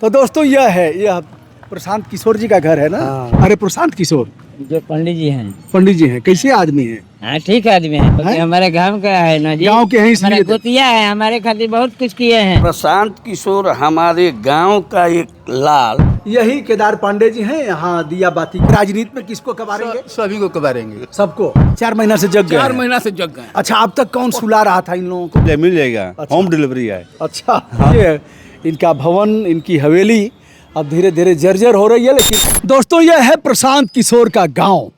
तो दोस्तों यह प्रशांत किशोर जी का घर है ना। अरे प्रशांत किशोर जो पंडित जी हैं। पंडित जी हैं, कैसे आदमी हैं? हाँ ठीक आदमी है, क्योंकि हमारे गांव का है ना जी। गांव के हैं इसलिए हमारा गोतिया है, हमारे खातिर बहुत कुछ किए हैं। प्रशांत किशोर हमारे गांव का एक लाल। यही केदार पांडे जी हैं। यहाँ दिया बाती राजनीति में किसको कबारेंगे? सभी को कबारेंगे। सबको 4 महीना से जग गए। 4 महीना से जग गए। अच्छा, अब तक कौन सुला रहा था इन लोगों को? मिल जाएगा। अच्छा। होम डिलीवरी है। अच्छा ये इनका भवन, इनकी हवेली अब धीरे धीरे जर्जर हो रही है। लेकिन दोस्तों यह है प्रशांत किशोर का गांव।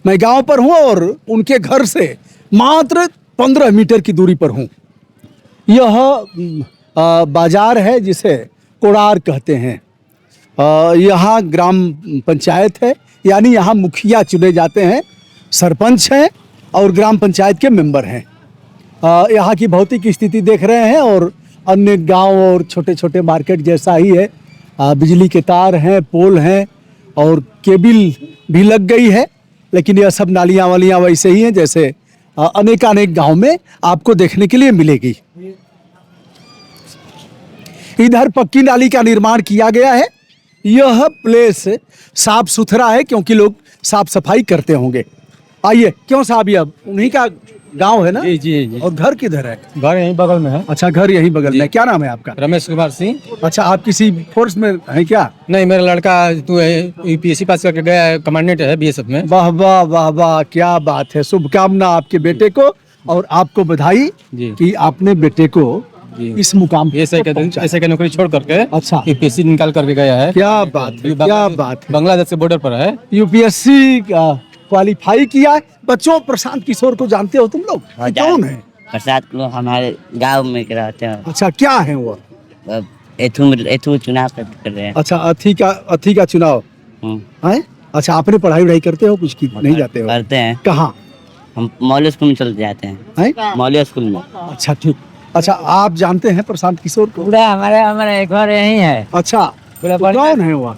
मैं गांव पर हूं और उनके घर से मात्र 15 मीटर की दूरी पर हूं। यह बाजार है जिसे कोड़ार कहते हैं। यहाँ ग्राम पंचायत है, यानी यहाँ मुखिया चुने जाते हैं, सरपंच हैं और ग्राम पंचायत के मेंबर हैं। यहाँ की भौतिक स्थिति देख रहे हैं और अन्य गांव और छोटे छोटे मार्केट जैसा ही है। बिजली के तार हैं, पोल हैं और केबिल भी लग गई है। लेकिन यह सब नालियाँ वालियाँ वैसे ही हैं जैसे अनेकानेक गांव में आपको देखने के लिए मिलेगी। इधर पक्की नाली का निर्माण किया गया है। यह प्लेस साफ सुथरा है क्योंकि लोग साफ सफाई करते होंगे। आइए, क्यों साहब, ये उन्हीं का गांव है ना? जी जी जी। और घर किधर है? घर यहीं बगल में है। अच्छा, घर यहीं बगल में। क्या नाम है आपका? रमेश कुमार सिंह। अच्छा, आप किसी फोर्स में हैं क्या? नहीं, मेरा लड़का तो यूपीएससी पास करके गया है, कमांडेंट है बीएसएफ में। वाह वाह वाह वाह, क्या बात है। शुभकामना आपके बेटे को और आपको बधाई जी। कि आपने बेटे को जी। इस मुकाम पर ऐसे पहुंचाया। के नौकरी छोड़ करके अच्छा। यूपीएससी निकाल करके गया है। क्या बात है, क्या बात है। बांग्लादेश के बॉर्डर पर है। यूपीएससी क्वालिफाई किया है। बच्चों, प्रशांत किशोर को जानते हो तुम लोग? हाँ, कौन है? प्रसाद को हमारे गांव में रहते हैं। अच्छा, क्या है वो? एथू चुनाव कर रहे हैं। अच्छा, अथी का चुनाव है। अच्छा, आपने पढ़ाई वढ़ाई करते हो कुछ की नहीं जाते हो? करते हैं। कहाँ? हम मौलिया स्कूल में चले जाते हैं। मौलिया स्कूल में। अच्छा ठीक। अच्छा, आप जानते हैं प्रशांत किशोर को? पूरा हमारे घर यही है। अच्छा, पूरा कौन है वो?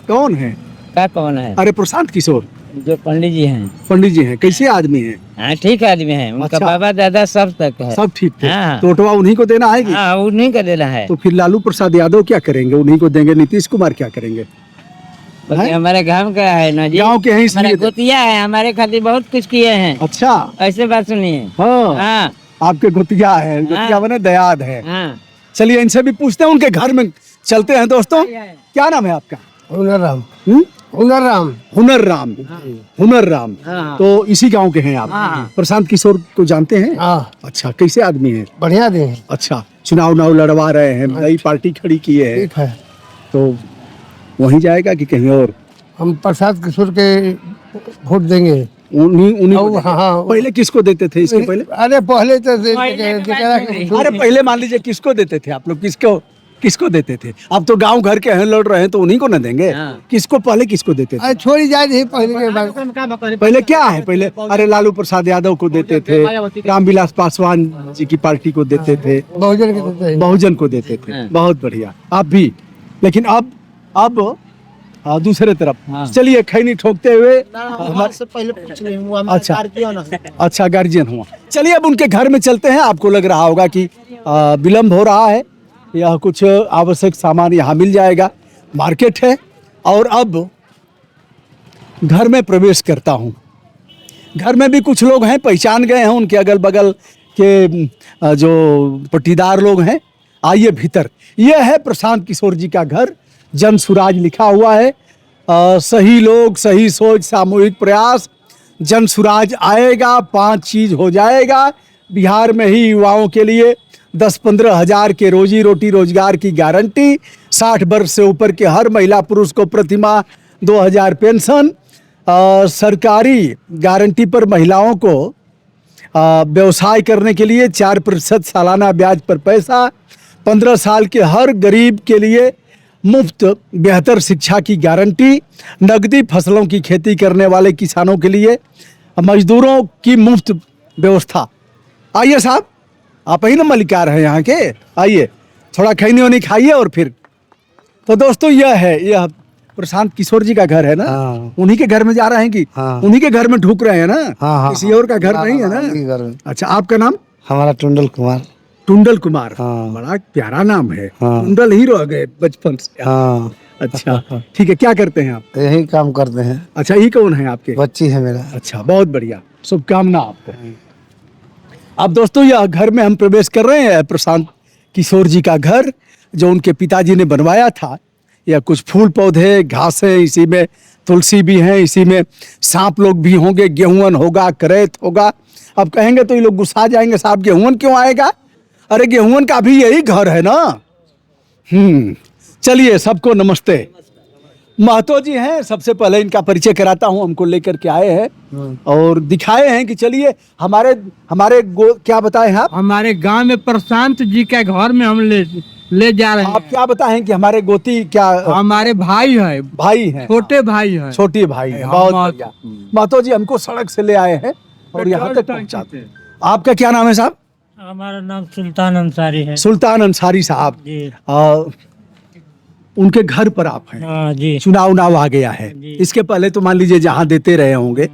कौन है? क्या कौन है? अरे प्रशांत किशोर जो पंडित जी हैं। पंडित जी हैं, कैसे आदमी हैं? हाँ ठीक आदमी है, उनका अच्छा। बाबा दादा सब तक है। सब ठीक थे। हाँ। टोटवा उन्हीं को देना है कि? हाँ, उन्हीं का देना है। तो फिर लालू प्रसाद यादव क्या करेंगे? उन्हीं को देंगे। नीतीश कुमार क्या करेंगे? क्योंकि हमारे गांव का है ना जी। गांव के हैं हमारा इसलिए। गोतिया है, हमारे खातिर बहुत कुछ किए हैं। अच्छा, ऐसे बात सुनिए। हाँ, हाँ आपके गोतिया है। गोतिया बने दयाद है। हाँ। चलिए इनसे भी पूछते हैं, उनके घर में चलते हैं। दोस्तों, क्या नाम है आपका? हुनर राम। हुनर राम। हुनर राम। हाँ। तो इसी गांव के हैं आप? हाँ। प्रशांत किशोर को जानते हैं? हाँ, अच्छा, कैसे आदमी है? बढ़िया दे। अच्छा, चुनाव लड़वा रहे हैं, नई पार्टी खड़ी की है, ठीक है। तो वहीं जाएगा कि कहीं और? हम प्रसाद किशोर के वोट देंगे। उन्हीं को देंगे। हाँ। पहले किसको देते थे इसके पहले? अरे पहले तो अरे पहले मान लीजिए किसको देते थे आप लोग? किसको देते थे? अब तो गांव घर के हैं, लड़ रहे हैं, तो उन्हीं को न देंगे? हाँ। किसको पहले किसको देते थे? छोड़ी जाए नहीं पहले के बाद। पहले क्या है? पहले अरे लालू प्रसाद यादव को देते थे, रामविलास पासवान जी की पार्टी को देते थे, बहुजन के देते हैं। बहुजन को देते थे। हाँ। बहुत बढ़िया। आप भी। लेकिन अब दूसरे तरफ। हाँ। चलिए, खैनी ठोकते हुए से पहले पूछ रही हूँ। अच्छा, गार्जियन हुआ। चलिए अब उनके घर में चलते हैं। आपको लग रहा होगा कि विलम्ब हो रहा है, यह कुछ आवश्यक सामान यहाँ मिल जाएगा। मार्केट है। और अब घर में प्रवेश करता हूँ। घर में भी कुछ लोग हैं, पहचान गए हैं उनके अगल बगल के जो पट्टीदार लोग हैं। आइए भीतर। यह है प्रशांत किशोर जी का घर। जन सुराज लिखा हुआ है। सही लोग, सही सोच, सामूहिक प्रयास। जन सुराज आएगा, 5 चीज हो जाएगा। बिहार में ही युवाओं के लिए 10-15 हजार के रोजी रोटी रोजगार की गारंटी। 60 वर्ष से ऊपर के हर महिला पुरुष को प्रतिमाह 2000 पेंशन। सरकारी गारंटी पर महिलाओं को व्यवसाय करने के लिए 4% सालाना ब्याज पर पैसा। 15 साल के हर गरीब के लिए मुफ्त बेहतर शिक्षा की गारंटी। नकदी फसलों की खेती करने वाले किसानों के लिए मजदूरों की मुफ्त व्यवस्था। आइए साहब, आप ही ना मलिकार हैं यहाँ के। आइए, थोड़ा खैनी वनी खाइए और फिर। तो दोस्तों यह प्रशांत किशोर जी का घर है ना। हाँ। उन्हीं के घर में जा रहे हैं कि? हाँ। उन्हीं के घर में ढुक रहे हैं ना। हाँ, हाँ, किसी और का घर नहीं है ना? घर में। अच्छा, आपका नाम? हमारा टुंडल कुमार। टुंडल कुमार, हाँ। बड़ा प्यारा नाम है। हाँ। टुंडल ही रह गए बचपन से। हाँ, अच्छा, ठीक है, क्या करते हैं आप? यही काम करते हैं। अच्छा, ये कौन है आपके? बच्ची है मेरा। अच्छा, बहुत बढ़िया, शुभकामना आपको। अब दोस्तों, यह घर में हम प्रवेश कर रहे हैं, प्रशांत किशोर जी का घर, जो उनके पिताजी ने बनवाया था। यह कुछ फूल पौधे, घासें, इसी में तुलसी भी है, इसी में सांप लोग भी होंगे, गेहूं होगा, करेत होगा। अब कहेंगे तो ये लोग गुस्सा जाएंगे, साहब गेहूं क्यों आएगा? अरे गेहूं का भी यही घर है ना। चलिए, सबको नमस्ते। महतो जी हैं, सबसे पहले इनका परिचय कराता हूँ। हमको लेकर के आए हैं और दिखाए हैं कि चलिए हमारे क्या बताए हैं आप? हमारे गांव में प्रशांत जी के घर में हम ले जा रहे आप हैं। क्या बताएं कि हमारे गोती क्या हमारे भाई है, भाई हैं? छोटे भाई है। छोटी भाई हैं, बहुत बढ़िया। महतो जी हमको सड़क से ले आए हैं और यहाँ तक पहुँचाते हैं। आपका क्या नाम है साहब? हमारा नाम सुल्तान अंसारी है। सुल्तान अंसारी साहब, जी उनके घर पर आप हैं। हाँ जी। चुनाव उनाव आ गया है, जी। इसके पहले तो मान लीजिए जहाँ देते रहे होंगे,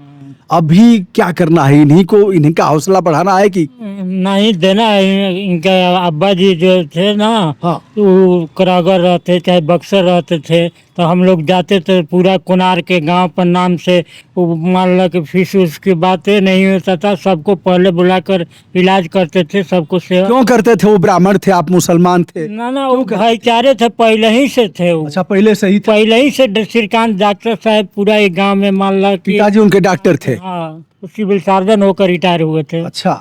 अभी क्या करना है? इन्हीं का हौसला बढ़ाना है कि नहीं देना है। इनके अब्बा जी जो थे ना, हाँ। वो करागर रहते चाहे बक्सर रहते थे, तो हम लोग जाते थे पूरा कुनार के गांव पर नाम से। वो मान लो कि फीस उस की बातें नहीं होता था, सबको पहले बुलाकर इलाज करते थे, सबको सेवा। क्यों करते थे? वो ब्राह्मण थे, आप मुसलमान थे? ना वो भाईचारे थे, पहले ही से थे वो। अच्छा, पहले सही था। पहले ही से श्रीकांत डॉक्टर साहब पूरा एक गांव में मान लो कि पिताजी उनके डॉक्टर थे। हाँ, वो सिविल सर्जन होकर रिटायर हुए थे। अच्छा,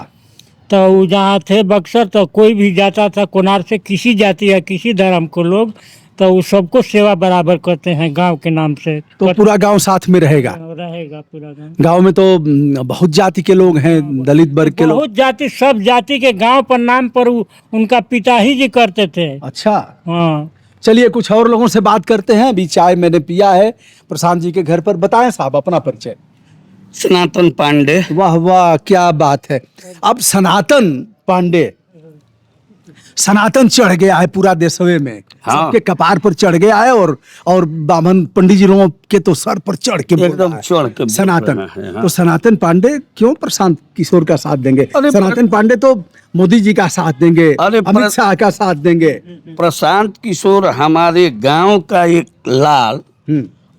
तो वो जहाँ थे बक्सर, तो कोई भी जाता था कुनार से, किसी जाति या किसी धर्म को लोग, तो वो सबको सेवा बराबर करते हैं गांव के नाम से। तो पूरा गांव साथ में रहेगा? रहेगा पूरा गांव। गांव में तो बहुत जाति के लोग हैं, दलित वर्ग के लोग। बहुत जाति, सब जाति के गांव पर नाम पर उनका पिता ही जी करते थे। अच्छा, हाँ। चलिए कुछ और लोगों से बात करते हैं। अभी चाय मैंने पिया है प्रशांत जी के घर पर। बताएं साहब अपना परिचय। सनातन पांडे। वाह वाह, क्या बात है। अब सनातन पांडे, सनातन चढ़ गया है पूरा देशवे में। हाँ। सबके कपार पर चढ़ गया है और बामन पंडित जी लोगों के तो सर पर चढ़ के बोल एकदम रहा है। चढ़ के बोल सनातन। रहा है, हाँ। तो सनातन पांडे क्यों प्रशांत किशोर का साथ देंगे? अरे सनातन पांडे तो मोदी जी का साथ देंगे, अरे अमित शाह का साथ देंगे। प्रशांत किशोर हमारे गांव का एक लाल,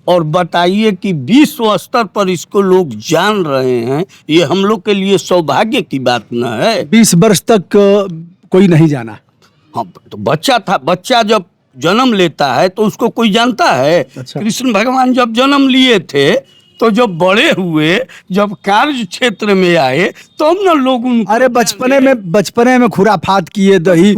और बताइए कि विश्व स्तर पर इसको लोग जान रहे हैं, ये हम लोग के लिए सौभाग्य की बात न है। 20 वर्ष तक कोई नहीं जाना। हाँ, तो बच्चा जब जन्म लेता है तो उसको कोई जानता है? अच्छा। कृष्ण भगवान जब जन्म लिए थे, तो जब बड़े हुए, जब कार्य क्षेत्र में आए, तो हम ना लोग उनको अरे बचपने में खुराफात किए, दही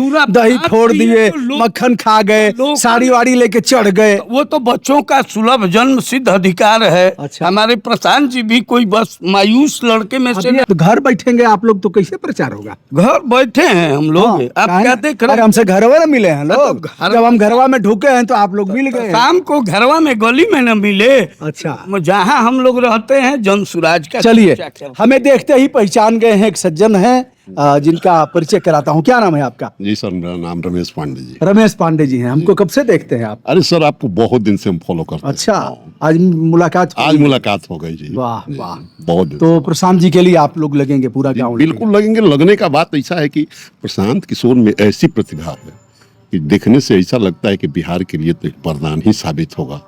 फोड़ दिए, मक्खन खा गए, साड़ी वाड़ी लेके चढ़ गए। वो तो बच्चों का सुलभ जन्म सिद्ध अधिकार है। अच्छा। हमारे प्रशांत जी भी कोई बस मायूस लड़के में से तो घर बैठेंगे आप लोग तो कैसे प्रचार होगा? घर बैठे हैं हम लोग। हाँ, आप काहे क्या ना? देख रहे अरे हैं? हमसे घरवा में मिले हैं लोग। तो जब हम घरवा में ढुके हैं तो आप लोग मिल गए। शाम को घरवा में गली में न मिले। अच्छा, जहाँ हम लोग रहते हैं जन सुराज का। चलिए चर्चा चलता है। हमें देखते ही पहचान गए हैं, एक सज्जन हैं जिनका परिचय कराता हूँ। क्या नाम है आपका? जी सर, मेरा नाम रमेश पांडे जी। रमेश पांडे जी हैं। हमको कब से देखते हैं आप? अरे सर, आपको बहुत दिन से हम फॉलो करते हैं। अच्छा, आज मुलाकात हुई? आज मुलाकात हो गई जी। वाह वाह। बहुत दिन तो प्रशांत जी के लिए आप लोग लगेंगे पूरा से। गाँव? बिल्कुल लगेंगे। लगने का बात ऐसा है कि प्रशांत किशोर में ऐसी प्रतिभा है कि देखने से ऐसा लगता है कि बिहार के लिए तो एक वरदान ही साबित होगा।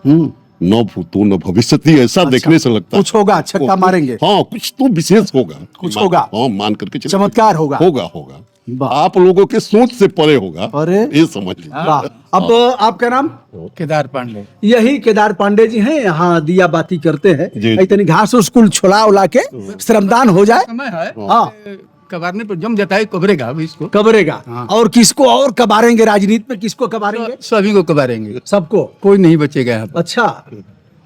न भूतो न भविष्यति, ऐसा देखने से लगता है। कुछ होगा, छक्का मारेंगे। हाँ, कुछ तो विशेष होगा। कुछ होगा। हाँ, मान करके चलिए। चमत्कार होगा। होगा। आप लोगों के सोच से परे होगा। अरे ये समझ लीजिए। वाह। अब आपका नाम? केदार पांडे। यही केदार पांडे जी हैं। यहाँ दिया बाती करते हैं। जी। इतनी घास उसकुल छोला उला के श्रमदान हो जाए। समय है, हाँ, कबारने पर जम जाता है, कबरेगा अभी इसको। कबरेगा। और किसको और कबारेंगे? राजनीति में किसको कबारेंगे? सभी को कबारेंगे, सबको। कोई नहीं बचेगा यहाँ पर। अच्छा,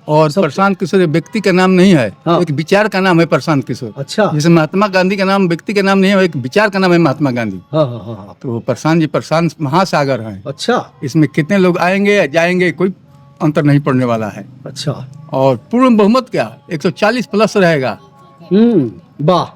और प्रशांत किशोर व्यक्ति का नाम नहीं है, हाँ। एक विचार का नाम है प्रशांत किशोर। अच्छा। जैसे महात्मा गांधी का नाम व्यक्ति का नाम नहीं है, एक विचार का नाम है महात्मा गांधी। हाँ हाँ हाँ। तो प्रशांत जी प्रशांत महासागर हैं। अच्छा इसमें कितने लोग आएंगे या जाएंगे कोई अंतर नहीं पड़ने वाला है। अच्छा। और पूर्ण बहुमत क्या 140 प्लस रहेगा। वाह।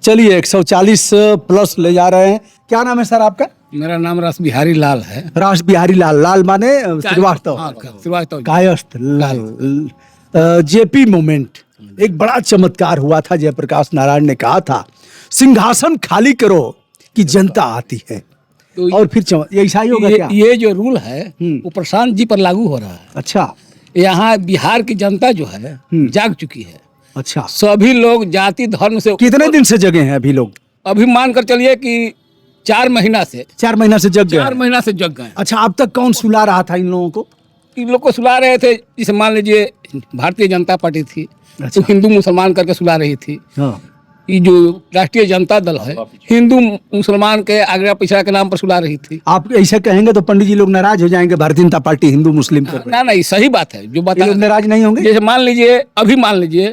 चलिए 140 प्लस ले जा रहे हैं। क्या नाम है सर आपका? मेरा नाम रास बिहारी लाल है। रास बिहारी लाल। लाल माने श्रीवास्तव, श्रीवास्तव। कायस्थ लाल। जेपी मोमेंट एक बड़ा चमत्कार हुआ था। जयप्रकाश नारायण ने कहा था, सिंहासन खाली करो कि जनता आती है। तो और फिर ये ऐसा ही होगा क्या? ये जो रूल है वो प्रशांत जी पर लागू हो रहा है। अच्छा यहाँ बिहार की जनता जो है जाग चुकी है। अच्छा, सभी लोग जाति धर्म से कितने दिन से जगे हैं अभी लोग? अभी मान कर चलिए कि 4 महीना से 4 महीना से जग गए 4 महीना से जग गए। अच्छा, अब तक कौन सुला रहा था इन लोगों को? इन लोग को सुला रहे थे, जैसे मान लीजिए भारतीय जनता पार्टी थी अच्छा। तो हिंदू मुसलमान करके सुला रही थी। हाँ। ये जो राष्ट्रीय जनता दल है हिंदू मुसलमान के आगे पिछड़ा के नाम पर सुला रही थी। आप ऐसे कहेंगे तो पंडित जी लोग नाराज हो जाएंगे, भारतीय जनता पार्टी हिंदू मुस्लिम कर रही है। ना ये सही बात है जो ये बता। लोग नाराज नहीं होंगे? जैसे मान लीजिए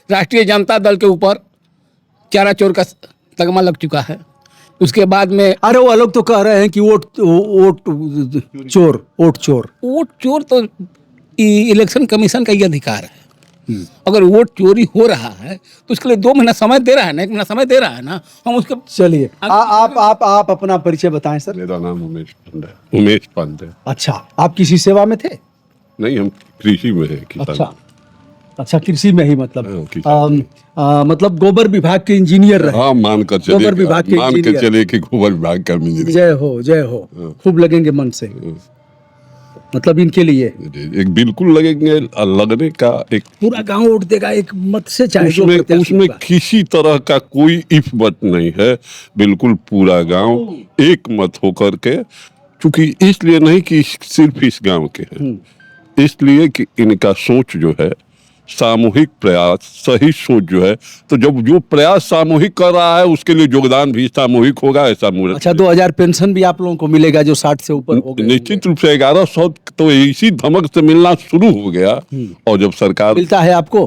राष्ट्रीय जनता दल के ऊपर चारा चोर का तगमा लग चुका है। उसके बाद में अरे वो लोग तो कह रहे हैं कि वोट चोर तो इलेक्शन कमीशन का ये अधिकार है। अगर वोट चोरी हो रहा है तो उसके लिए 2 महीना समय दे रहा है ना, 1 महीना समय दे रहा है ना, हम उसके। चलिए आप अपना परिचय बताएं सर। मेरा नाम उमेश पांडे। अच्छा, आप किसी सेवा में थे? नहीं, हम कृषि में है, किसान। अच्छा, कृषि में ही मतलब हाँ, मतलब गोबर विभाग के इंजीनियर रहे। हाँ, मान कर गोबर विभाग के इंजीनियर। चले कि गोबर विभाग का इंजीनियर। जय हो खूब लगेंगे मन से, मतलब इनके लिए एक बिल्कुल लगेंगे। लगने का एक पूरा गांव वोट देगा एक मत से, चाहे उसमें किसी तरह का कोई इफ मत नहीं है। बिल्कुल पूरा गांव एक मत होकर के, चूंकि इसलिए नहीं कि सिर्फ इस गांव के हैं, इसलिए कि इनका सोच जो है सामूहिक प्रयास, सही सोच जो है, तो जब जो प्रयास सामूहिक कर रहा है उसके लिए योगदान भी सामूहिक होगा, ऐसा मुझे। अच्छा, 2000 पेंशन भी आप लोगों को मिलेगा जो 60 से ऊपर हो गए? निश्चित रूप से 1100 तो इसी धमक से मिलना शुरू हो गया। और जब सरकार मिलता है आपको,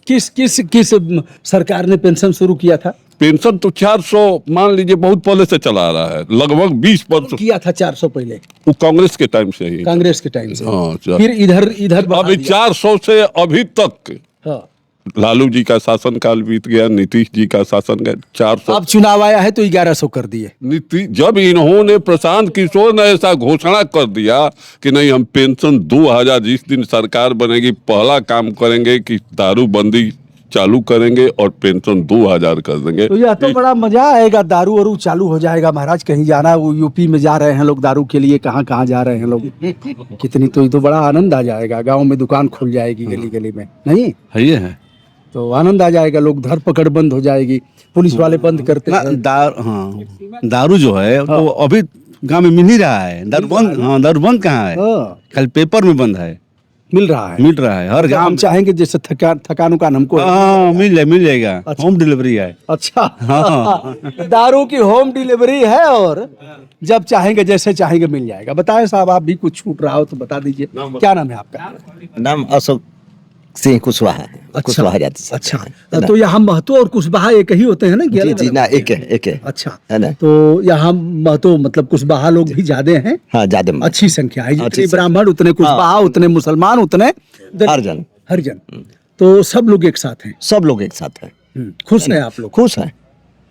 किस सरकार ने पेंशन शुरू किया था? पेंशन तो 400 मान लीजिए बहुत पहले से चला रहा है, लगभग 20% किया था 400 पहले, वो कांग्रेस के टाइम से ही। कांग्रेस के टाइम से। हाँ, फिर इधर अभी 400 से अभी तक। हाँ। लालू जी का शासनकाल बीत गया, नीतीश जी का शासन गया, 400। अब चुनाव आया है तो 1100 कर दिए। जब इन्होंने प्रशांत किशोर ने ऐसा घोषणा कर दिया कि नहीं, हम पेंशन 2000 जिस दिन सरकार बनेगी पहला काम करेंगे कि दारूबंदी चालू करेंगे और पेंशन 2000 कर देंगे, तो यह तो बड़ा मजा आएगा। दारू वारू चालू हो जाएगा महाराज। कहीं जाना, वो यूपी में जा रहे हैं लोग दारू के लिए, कहाँ जा रहे हैं लोग, कितनी तो बड़ा आनंद आ जाएगा। गांव में दुकान खुल जाएगी गली गली में, नहीं है तो आनंद आ जाएगा। लोग धरपकड़ बंद हो जाएगी, पुलिस वाले बंद करते हैं। दारू जो है तो अभी गांव में मिल ही रहा है। दारू बंद कहाँ है? कल पेपर में बंद है। मिल रहा है हर गांव। हम चाहेंगे जैसे थकान उकान हमको मिल जाएगा। अच्छा। होम डिलीवरी है। अच्छा। हाँ। दारू की होम डिलीवरी है और जब चाहेंगे जैसे चाहेंगे मिल जाएगा। बताएं साहब, आप भी कुछ छूट रहा हो तो बता दीजिए। क्या नाम है आपका? नाम अशोक सिंह कुशवाहा है। कुशवाहा जाति से। अच्छा, तो यहाँ महतो और कुशवाहा एक ही होते हैं ना? जी ना, एक है। अच्छा है ना। तो यहाँ महतो मतलब कुशवाहा लोग भी ज्यादा हैं? हाँ, ज्यादा अच्छी संख्या है। जितने ब्राह्मण उतने कुशवाहा, उतने मुसलमान उतने हरिजन। तो सब लोग एक साथ हैं? सब लोग एक साथ हैं। खुश हैं आप लोग? खुश हैं,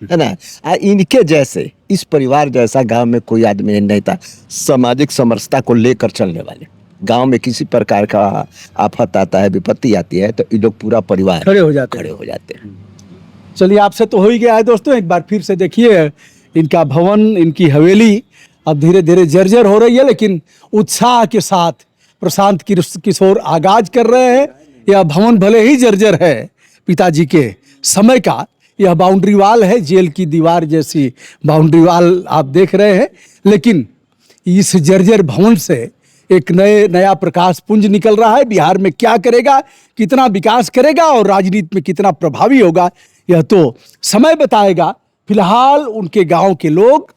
है ना। इनके जैसे, इस परिवार जैसा गांव में कोई आदमी नहीं था, सामाजिक समरसता को लेकर चलने वाले। गांव में किसी प्रकार का आफत आता है, विपत्ति आती है, तो ये लोग पूरा परिवार खड़े हो जाते हैं। चलिए, आपसे तो हो ही गया है दोस्तों। एक बार फिर से देखिए, इनका भवन, इनकी हवेली अब धीरे धीरे जर्जर हो रही है, लेकिन उत्साह के साथ प्रशांत किशोर आगाज कर रहे हैं। यह भवन भले ही जर्जर है, पिताजी के समय का यह बाउंड्री वाल है, जेल की दीवार जैसी बाउंड्री वाल आप देख रहे हैं, लेकिन इस जर्जर भवन से एक नया प्रकाश पुंज निकल रहा है। बिहार में क्या करेगा, कितना विकास करेगा और राजनीति में कितना प्रभावी होगा, यह तो समय बताएगा। फिलहाल उनके गांव के लोग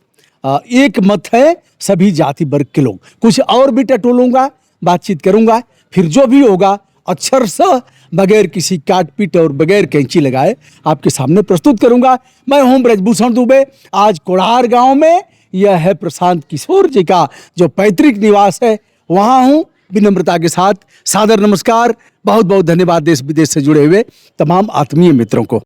एक मत है, सभी जाति वर्ग के लोग। कुछ और भी टटोलूंगा, बातचीत करूंगा, फिर जो भी होगा अक्षरशः बगैर किसी काट पीट और बगैर कैंची लगाए आपके सामने प्रस्तुत करूंगा। मैं हूं ब्रजभूषण दुबे। आज कोढ़ार गांव में यह है प्रशांत किशोर जी का जो पैतृक निवास है, वहां हूं। विनम्रता के साथ सादर नमस्कार, बहुत बहुत धन्यवाद देश विदेश से जुड़े हुए तमाम आत्मीय मित्रों को।